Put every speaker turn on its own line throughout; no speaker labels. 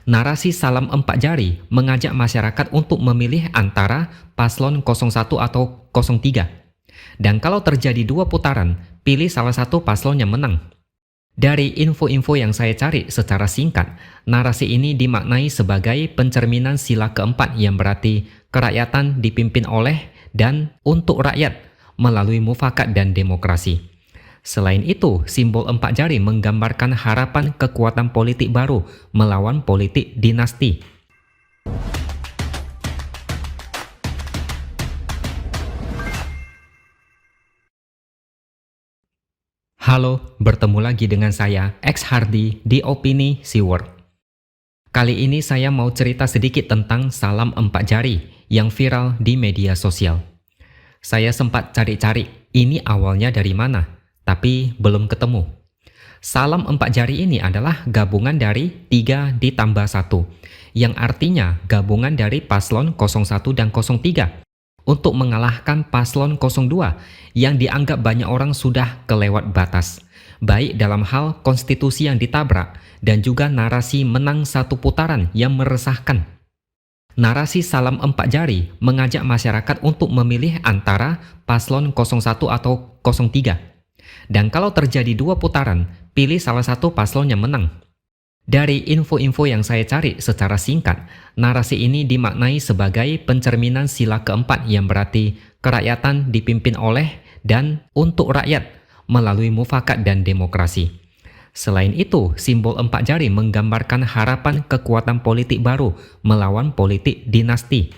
Narasi salam empat jari mengajak masyarakat untuk memilih antara paslon 01 atau 03. Dan kalau terjadi dua putaran, pilih salah satu paslon yang menang. Dari info-info yang saya cari secara singkat, narasi ini dimaknai sebagai pencerminan sila keempat yang berarti kerakyatan dipimpin oleh dan untuk rakyat melalui mufakat dan demokrasi. Selain itu, simbol empat jari menggambarkan harapan kekuatan politik baru melawan politik dinasti. Halo, bertemu lagi dengan saya, X Hardy di Opini Siword. Kali ini saya mau cerita sedikit tentang salam empat jari yang viral di media sosial. Saya sempat cari-cari, ini awalnya dari mana? Tapi belum ketemu. Salam empat jari ini adalah gabungan dari 3 ditambah 1, yang artinya gabungan dari paslon 01 dan 03 untuk mengalahkan paslon 02 yang dianggap banyak orang sudah kelewat batas, baik dalam hal konstitusi yang ditabrak dan juga narasi menang satu putaran yang meresahkan. Narasi salam empat jari mengajak masyarakat untuk memilih antara paslon 01 atau 03. Dan kalau terjadi dua putaran, pilih salah satu paslon yang menang. Dari info-info yang saya cari secara singkat, narasi ini dimaknai sebagai pencerminan sila keempat yang berarti kerakyatan dipimpin oleh dan untuk rakyat melalui mufakat dan demokrasi. Selain itu, simbol empat jari menggambarkan harapan kekuatan politik baru melawan politik dinasti.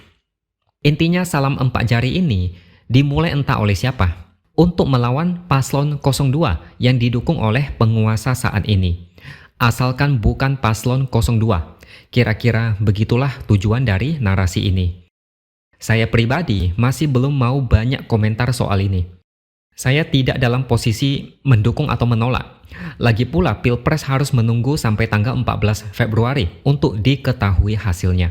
Intinya salam empat jari ini dimulai entah oleh siapa, untuk melawan paslon 02 yang didukung oleh penguasa saat ini. Asalkan bukan paslon 02. Kira-kira begitulah tujuan dari narasi ini. Saya pribadi masih belum mau banyak komentar soal ini. Saya tidak dalam posisi mendukung atau menolak. Lagi pula Pilpres harus menunggu sampai tanggal 14 Februari untuk diketahui hasilnya.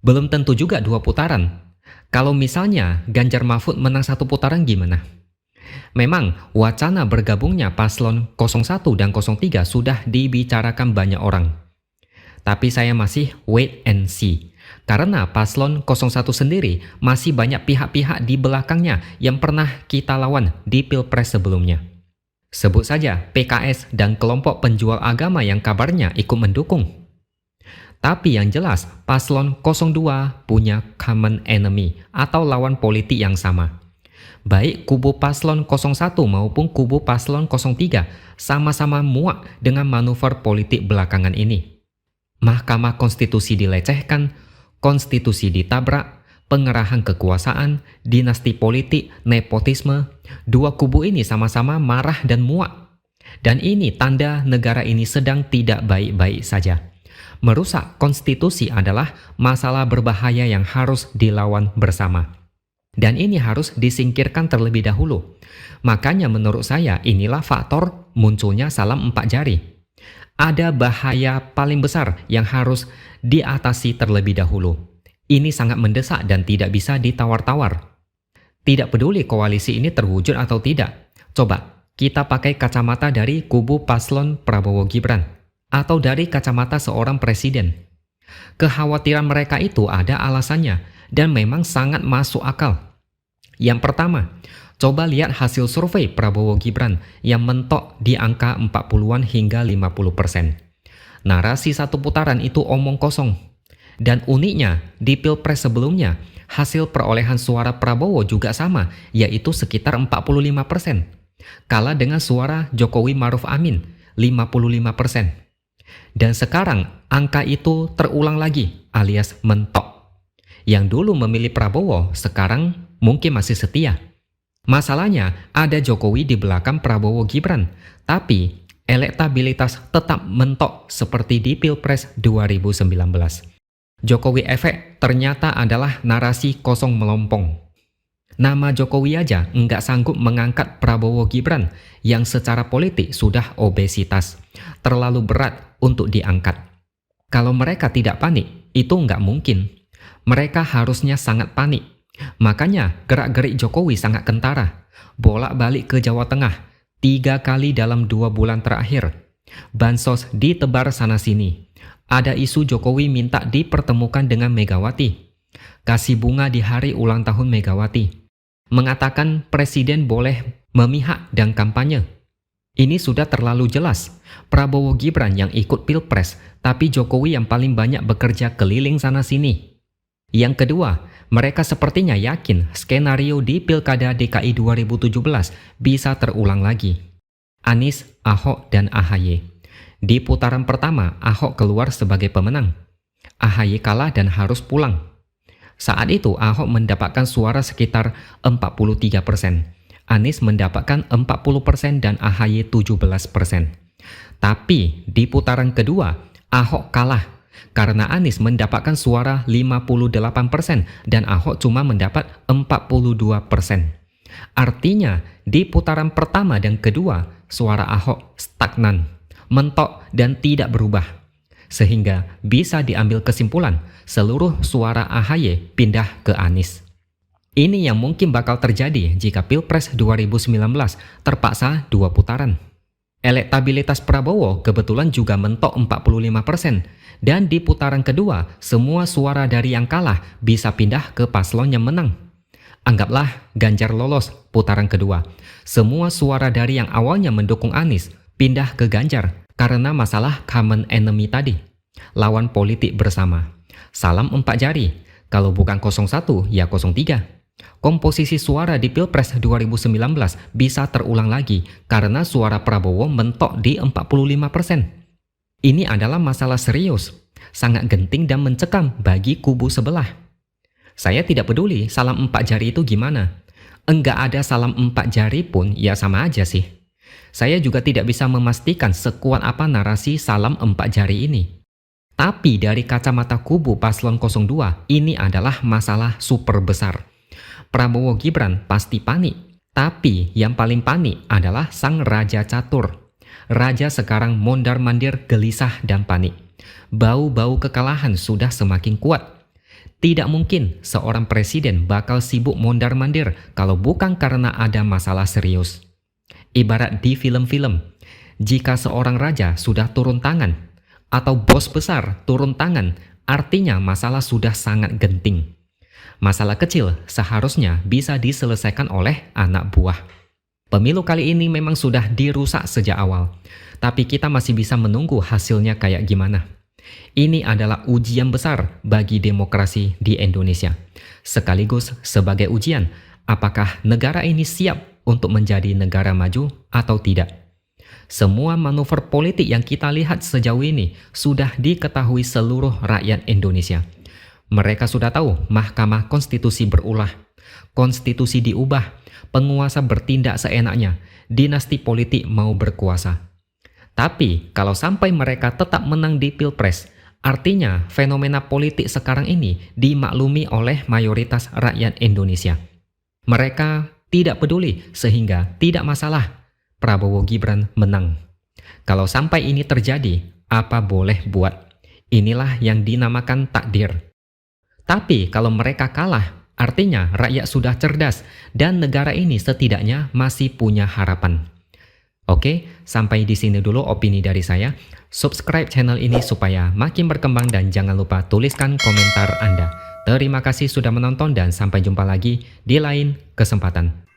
Belum tentu juga dua putaran. Kalau misalnya Ganjar Mahfud menang satu putaran gimana? Memang wacana bergabungnya paslon 01 dan 03 sudah dibicarakan banyak orang. Tapi saya masih wait and see. Karena paslon 01 sendiri masih banyak pihak-pihak di belakangnya yang pernah kita lawan di Pilpres sebelumnya. Sebut saja PKS dan kelompok penjual agama yang kabarnya ikut mendukung. Tapi yang jelas paslon 02 punya common enemy atau lawan politik yang sama. Baik kubu paslon 01 maupun kubu paslon 03 sama-sama muak dengan manuver politik belakangan ini. Mahkamah Konstitusi dilecehkan, konstitusi ditabrak, pengerahan kekuasaan, dinasti politik, nepotisme. Dua kubu ini sama-sama marah dan muak. Dan ini tanda negara ini sedang tidak baik-baik saja. Merusak konstitusi adalah masalah berbahaya yang harus dilawan bersama. Dan ini harus disingkirkan terlebih dahulu. Makanya menurut saya inilah faktor munculnya salam empat jari. Ada bahaya paling besar yang harus diatasi terlebih dahulu. Ini sangat mendesak dan tidak bisa ditawar-tawar. Tidak peduli koalisi ini terwujud atau tidak. Coba kita pakai kacamata dari kubu paslon Prabowo Gibran atau dari kacamata seorang presiden. Kekhawatiran mereka itu ada alasannya dan memang sangat masuk akal. Yang pertama, coba lihat hasil survei Prabowo Gibran yang mentok di angka 40-an hingga 50%. Narasi satu putaran itu omong kosong. Dan uniknya, di Pilpres sebelumnya, hasil perolehan suara Prabowo juga sama, yaitu sekitar 45%. Kalah dengan suara Jokowi Maruf Amin, 55%. Dan sekarang angka itu terulang lagi alias mentok. Yang dulu memilih Prabowo sekarang mungkin masih setia. Masalahnya ada Jokowi di belakang Prabowo Gibran, tapi elektabilitas tetap mentok seperti di Pilpres 2019. Jokowi efek ternyata adalah narasi kosong melompong. Nama Jokowi aja nggak sanggup mengangkat Prabowo Gibran yang secara politik sudah obesitas, terlalu berat untuk diangkat. Kalau mereka tidak panik, itu nggak mungkin. Mereka harusnya sangat panik. Makanya gerak-gerik Jokowi sangat kentara. Bolak-balik ke Jawa Tengah 3 kali dalam 2 bulan terakhir. Bansos ditebar sana-sini. Ada isu Jokowi minta dipertemukan dengan Megawati, kasih bunga di hari ulang tahun Megawati, mengatakan presiden boleh memihak dan kampanye. Ini sudah terlalu jelas. Prabowo Gibran yang ikut Pilpres, tapi Jokowi yang paling banyak bekerja keliling sana-sini. Yang kedua, mereka sepertinya yakin skenario di Pilkada DKI 2017 bisa terulang lagi. Anies, Ahok, dan AHY. Di putaran pertama, Ahok keluar sebagai pemenang. AHY kalah dan harus pulang. Saat itu, Ahok mendapatkan suara sekitar 43%. Anies mendapatkan 40% dan AHY 17%. Tapi di putaran kedua, Ahok kalah karena Anies mendapatkan suara 58% dan Ahok cuma mendapat 42%. Artinya, di putaran pertama dan kedua, suara Ahok stagnan, mentok dan tidak berubah. Sehingga bisa diambil kesimpulan, seluruh suara AHY pindah ke Anies. Ini yang mungkin bakal terjadi jika Pilpres 2019 terpaksa 2 putaran. Elektabilitas Prabowo kebetulan juga mentok 45%, dan di putaran kedua, semua suara dari yang kalah bisa pindah ke paslon yang menang. Anggaplah Ganjar lolos putaran kedua. Semua suara dari yang awalnya mendukung Anies pindah ke Ganjar karena masalah common enemy tadi, lawan politik bersama. Salam 4 jari, kalau bukan 01 ya 03. Komposisi suara di Pilpres 2019 bisa terulang lagi karena suara Prabowo mentok di 45%. Ini adalah masalah serius, sangat genting dan mencekam bagi kubu sebelah. Saya tidak peduli salam 4 jari itu gimana. Enggak ada salam 4 jari pun ya sama aja sih. Saya juga tidak bisa memastikan sekuat apa narasi salam 4 jari ini. Tapi dari kacamata kubu paslon 02, ini adalah masalah super besar. Prabowo Gibran pasti panik, tapi yang paling panik adalah sang Raja Catur. Raja sekarang mondar-mandir gelisah dan panik. Bau-bau kekalahan sudah semakin kuat. Tidak mungkin seorang presiden bakal sibuk mondar-mandir kalau bukan karena ada masalah serius. Ibarat di film-film, jika seorang raja sudah turun tangan, atau bos besar turun tangan, artinya masalah sudah sangat genting. Masalah kecil seharusnya bisa diselesaikan oleh anak buah. Pemilu kali ini memang sudah dirusak sejak awal, tapi kita masih bisa menunggu hasilnya kayak gimana. Ini adalah ujian besar bagi demokrasi di Indonesia. Sekaligus sebagai ujian, apakah negara ini siap untuk menjadi negara maju atau tidak. Semua manuver politik yang kita lihat sejauh ini sudah diketahui seluruh rakyat Indonesia. Mereka sudah tahu Mahkamah Konstitusi berulah, konstitusi diubah, penguasa bertindak seenaknya, dinasti politik mau berkuasa. Tapi kalau sampai mereka tetap menang di Pilpres, artinya fenomena politik sekarang ini dimaklumi oleh mayoritas rakyat Indonesia. Mereka tidak peduli sehingga tidak masalah Prabowo Gibran menang. Kalau sampai ini terjadi, apa boleh buat? Inilah yang dinamakan takdir. Tapi kalau mereka kalah, artinya rakyat sudah cerdas dan negara ini setidaknya masih punya harapan. Oke, sampai di sini dulu opini dari saya. Subscribe channel ini supaya makin berkembang dan jangan lupa tuliskan komentar Anda. Terima kasih sudah menonton dan sampai jumpa lagi di lain kesempatan.